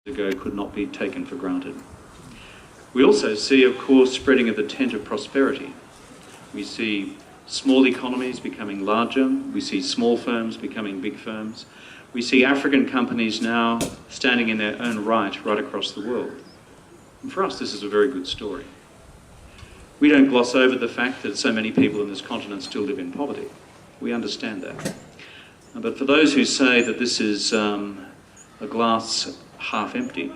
ago could not be taken for granted. We also see, of course, spreading of the tent of prosperity. We see small economies becoming larger. We see small firms becoming big firms. We see African companies now standing in their own right across the world. And for us, this is a very good story. We don't gloss over the fact that so many people in this continent still live in poverty. We understand that. But for those who say that this is a glass half empty,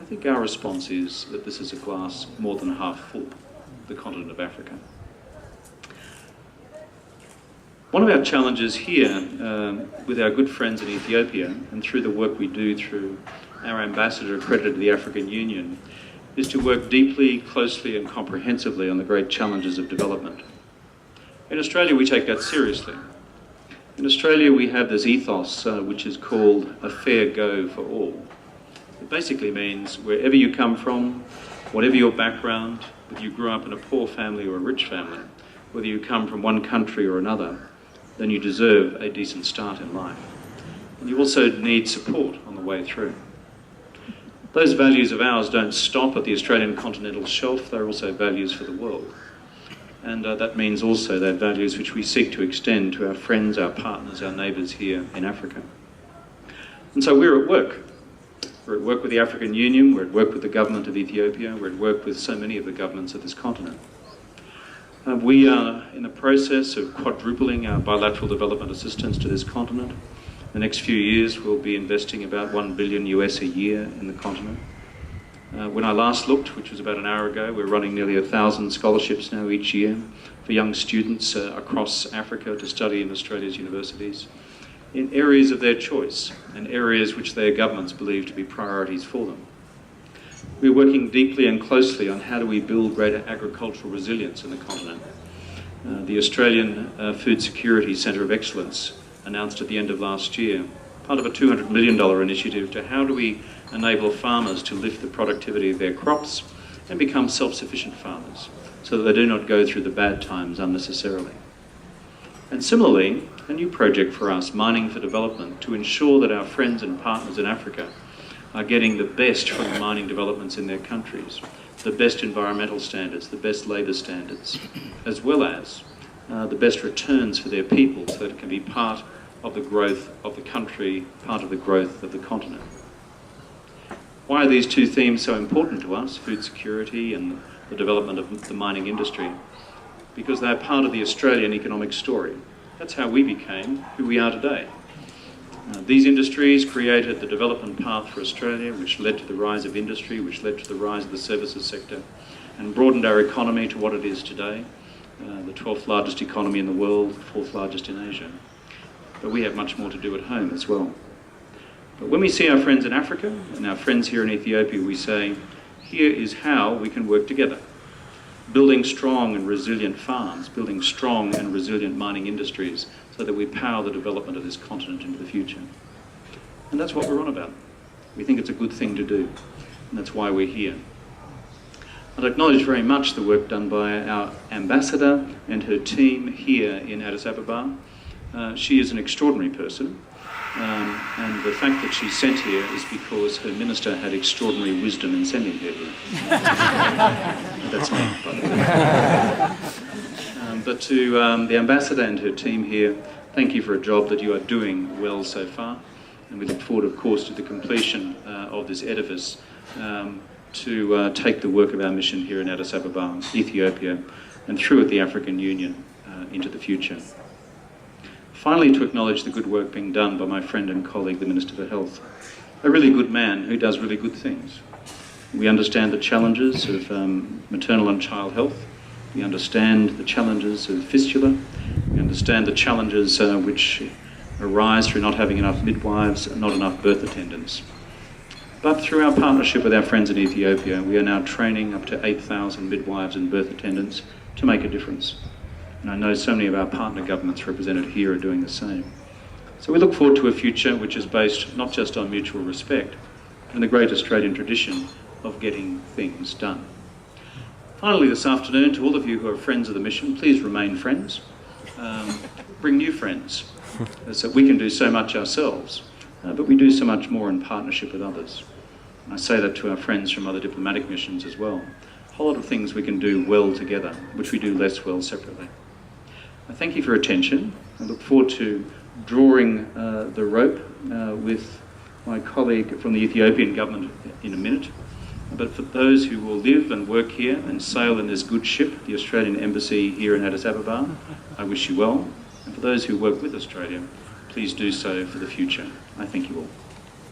I think our response is that this is a glass more than half full, the continent of Africa. One of our challenges here with our good friends in Ethiopia, and through the work we do through our ambassador accredited to the African Union, is to work deeply, closely and comprehensively on the great challenges of development. In Australia we take that seriously. In Australia we have this ethos which is called a fair go for all. It basically means wherever you come from, whatever your background, whether you grew up in a poor family or a rich family, whether you come from one country or another, then you deserve a decent start in life. And you also need support on the way through. Those values of ours don't stop at the Australian continental shelf, they're also values for the world. And that means also they're values which we seek to extend to our friends, our partners, our neighbours here in Africa. And so we're at work. We're at work with the African Union, we're at work with the government of Ethiopia, we're at work with so many of the governments of this continent. We are in the process of quadrupling our bilateral development assistance to this continent. The next few years we'll be investing about $1 billion US a year in the continent. When I last looked, which was about an hour ago, we're running nearly 1,000 scholarships now each year for young students across Africa to study in Australia's universities in areas of their choice and areas which their governments believe to be priorities for them. We're working deeply and closely on how do we build greater agricultural resilience in the continent. The Australian Food Security Centre of Excellence announced at the end of last year, part of a $200 million initiative to how do we enable farmers to lift the productivity of their crops and become self-sufficient farmers so that they do not go through the bad times unnecessarily. And similarly, a new project for us, Mining for Development, to ensure that our friends and partners in Africa are getting the best from the mining developments in their countries, the best environmental standards, the best labour standards, as well as the best returns for their people so that it can be part of the growth of the country, part of the growth of the continent. Why are these two themes so important to us, food security and the development of the mining industry? Because they're part of the Australian economic story. That's how we became who we are today. These industries created the development path for Australia, which led to the rise of industry, which led to the rise of the services sector, and broadened our economy to what it is today, the 12th largest economy in the world, the 4th largest in Asia. But we have much more to do at home as well. But when we see our friends in Africa and our friends here in Ethiopia, we say, here is how we can work together. Building strong and resilient farms, building strong and resilient mining industries so that we power the development of this continent into the future. And that's what we're on about. We think it's a good thing to do, and that's why we're here. I'd acknowledge very much the work done by our ambassador and her team here in Addis Ababa. She is an extraordinary person, and the fact that she's sent here is because her minister had extraordinary wisdom in sending her here. That's me, by the way. But to the ambassador and her team here, thank you for a job that you are doing well so far, and we look forward, of course, to the completion of this edifice to take the work of our mission here in Addis Ababa, Ethiopia, and through it the African Union into the future. Finally, to acknowledge the good work being done by my friend and colleague, the Minister for Health. A really good man who does really good things. We understand the challenges of maternal and child health. We understand the challenges of fistula. We understand the challenges which arise through not having enough midwives and not enough birth attendants. But through our partnership with our friends in Ethiopia, we are now training up to 8,000 midwives and birth attendants to make a difference. And I know so many of our partner governments represented here are doing the same. So we look forward to a future which is based not just on mutual respect, but in the great Australian tradition of getting things done. Finally this afternoon, to all of you who are friends of the mission, please remain friends. Bring new friends, so we can do so much ourselves, but we do so much more in partnership with others. I say that to our friends from other diplomatic missions as well. A whole lot of things we can do well together, which we do less well separately. I thank you for your attention. I look forward to drawing the rope with my colleague from the Ethiopian government in a minute. But for those who will live and work here and sail in this good ship, the Australian Embassy here in Addis Ababa, I wish you well. And for those who work with Australia, please do so for the future. I thank you all.